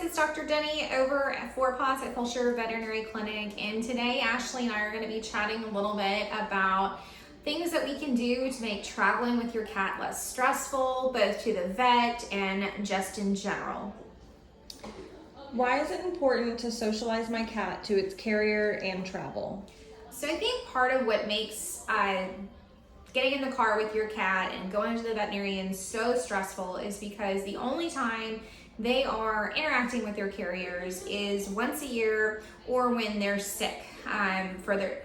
guys, it's Dr. Denny over at Fort Paws at Fulshire Veterinary Clinic, and today Ashley and I are going to be chatting a little bit about things that we can do to make traveling with your cat less stressful, both to the vet and just in general. Why is it important to socialize my cat to its carrier and travel? So I think part of what makes getting in the car with your cat and going to the veterinarian so stressful is because the only time they are interacting with their carriers is once a year or when they're sick for their,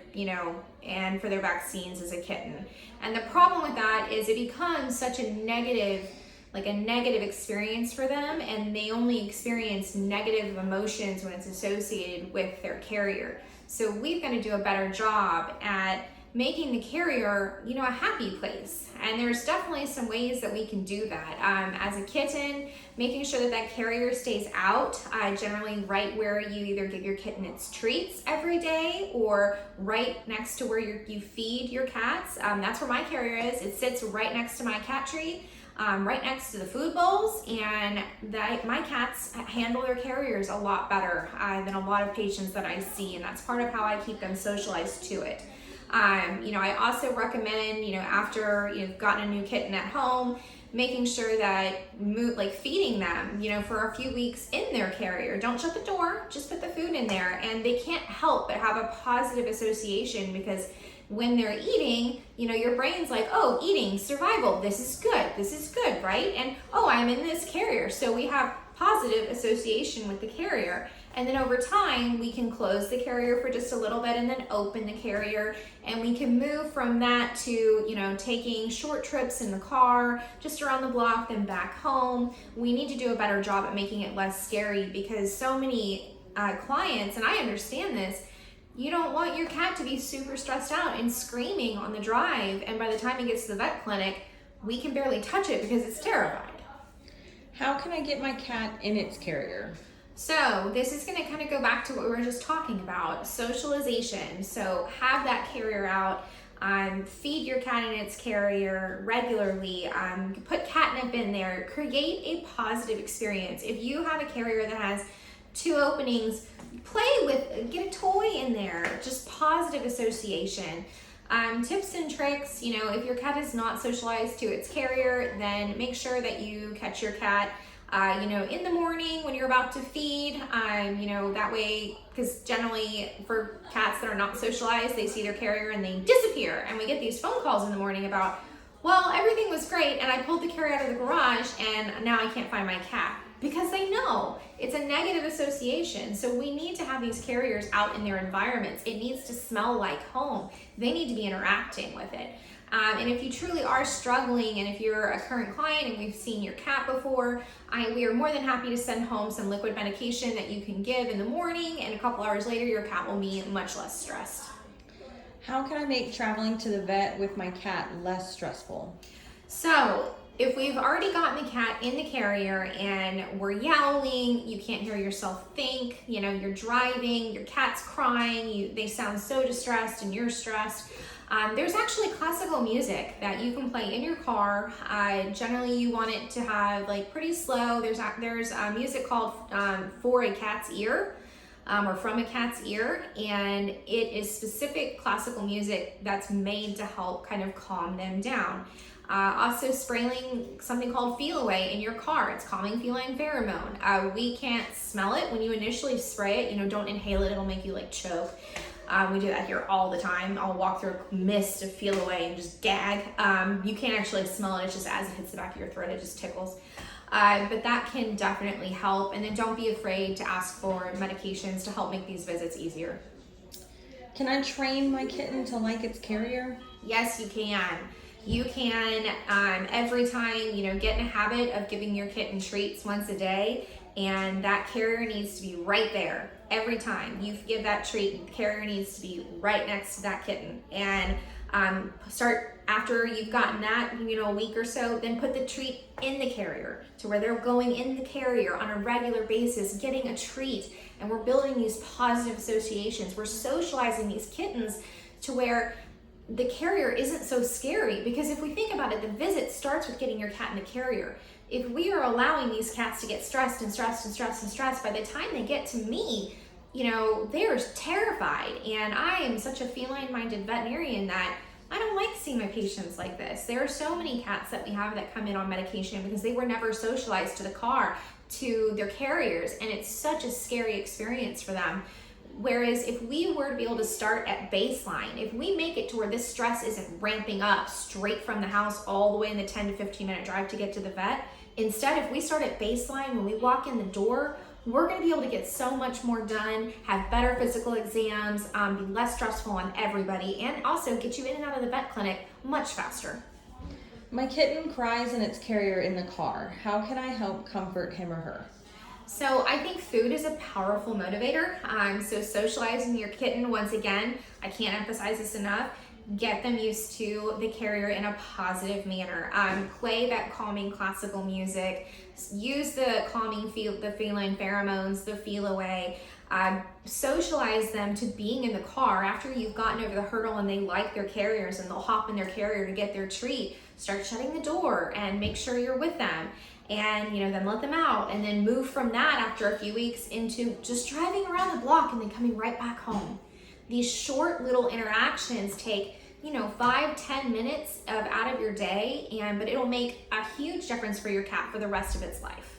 and for their vaccines as a kitten. And the problem with that is it becomes such a negative experience for them, and they only experience negative emotions when it's associated with their carrier. So we've got to do a better job at making the carrier, a happy place. And there's definitely some ways that we can do that. As a kitten, making sure that that carrier stays out, generally right where you either give your kitten its treats every day or right next to where you feed your cats. That's where my carrier is. It sits right next to my cat tree. Right next to the food bowls, and my cats handle their carriers a lot better than a lot of patients that I see, and that's part of how I keep them socialized to it. I also recommend, after you've gotten a new kitten at home, making sure that feeding them, for a few weeks in their carrier. Don't shut the door, just put the food in there, and they can't help but have a positive association because when they're eating, your brain's like, oh, eating, survival, this is good, right? And oh, I'm in this carrier. So we have positive association with the carrier. And then over time, we can close the carrier for just a little bit and then open the carrier. And we can move from that to, taking short trips in the car, just around the block, then back home. We need to do a better job at making it less scary because so many clients, and I understand this, you don't want your cat to be super stressed out and screaming on the drive, and by the time it gets to the vet clinic, we can barely touch it because it's terrified. How can I get my cat in its carrier? So this is going to kind of go back to what we were just talking about, socialization. So have that carrier out, feed your cat in its carrier regularly, put catnip in there, create a positive experience. If you have a carrier that has 2 openings, get a toy in there, just positive association. Tips and tricks, if your cat is not socialized to its carrier, then make sure that you catch your cat, in the morning when you're about to feed, that way, because generally for cats that are not socialized, they see their carrier and they disappear. And we get these phone calls in the morning about, well, everything was great and I pulled the carrier out of the garage and now I can't find my cat. Because they know it's a negative association. So we need to have these carriers out in their environments. It needs to smell like home. They need to be interacting with it. And if you truly are struggling, and if you're a current client and we've seen your cat before, we are more than happy to send home some liquid medication that you can give in the morning, and a couple hours later your cat will be much less stressed. How can I make traveling to the vet with my cat less stressful? So if we've already gotten the cat in the carrier and we're yowling, you can't hear yourself think, you're driving, your cat's crying, they sound so distressed and you're stressed, there's actually classical music that you can play in your car. Generally you want it to have pretty slow. There's music called For a Cat's Ear. Or From a Cat's Ear, and it is specific classical music that's made to help kind of calm them down. Also spraying something called Feel Away in your car. It's calming feline pheromone. We can't smell it when you initially spray it. Don't inhale it, it'll make you choke. We do that here all the time. I'll walk through a mist of Feel Away and just gag. You can't actually smell it, it's just as it hits the back of your throat, it just tickles. But that can definitely help. And then don't be afraid to ask for medications to help make these visits easier. Can I train my kitten to like its carrier? Yes, you can. You can, every time, get in a habit of giving your kitten treats once a day, and that carrier needs to be right there. Every time you give that treat, the carrier needs to be right next to that kitten. And start after you've gotten that, a week or so, then put the treat in the carrier to where they're going in the carrier on a regular basis, getting a treat, and we're building these positive associations. We're socializing these kittens to where the carrier isn't so scary, because if we think about it, the visit starts with getting your cat in the carrier. if we are allowing these cats to get stressed and stressed and stressed and stressed, by the time they get to me, they're terrified. And I am such a feline-minded veterinarian that I don't like seeing my patients like this. There are so many cats that we have that come in on medication because they were never socialized to the car, to their carriers, and it's such a scary experience for them. Whereas if we were to be able to start at baseline, if we make it to where this stress isn't ramping up straight from the house all the way in the 10 to 15 minute drive to get to the vet, instead, if we start at baseline, when we walk in the door, we're going to be able to get so much more done, have better physical exams, be less stressful on everybody, and also get you in and out of the vet clinic much faster. My kitten cries in its carrier in the car. How can I help comfort him or her? So I think food is a powerful motivator. So socializing your kitten, once again, I can't emphasize this enough, get them used to the carrier in a positive manner. Play that calming classical music, use the calming the feline pheromones, the feel away. Socialize them to being in the car after you've gotten over the hurdle and they like their carriers and they'll hop in their carrier to get their treat. Start shutting the door and make sure you're with them, and then let them out, and then move from that after a few weeks into just driving around the block and then coming right back home. These short little interactions take 5-10 minutes out of your day, but it'll make a huge difference for your cat for the rest of its life.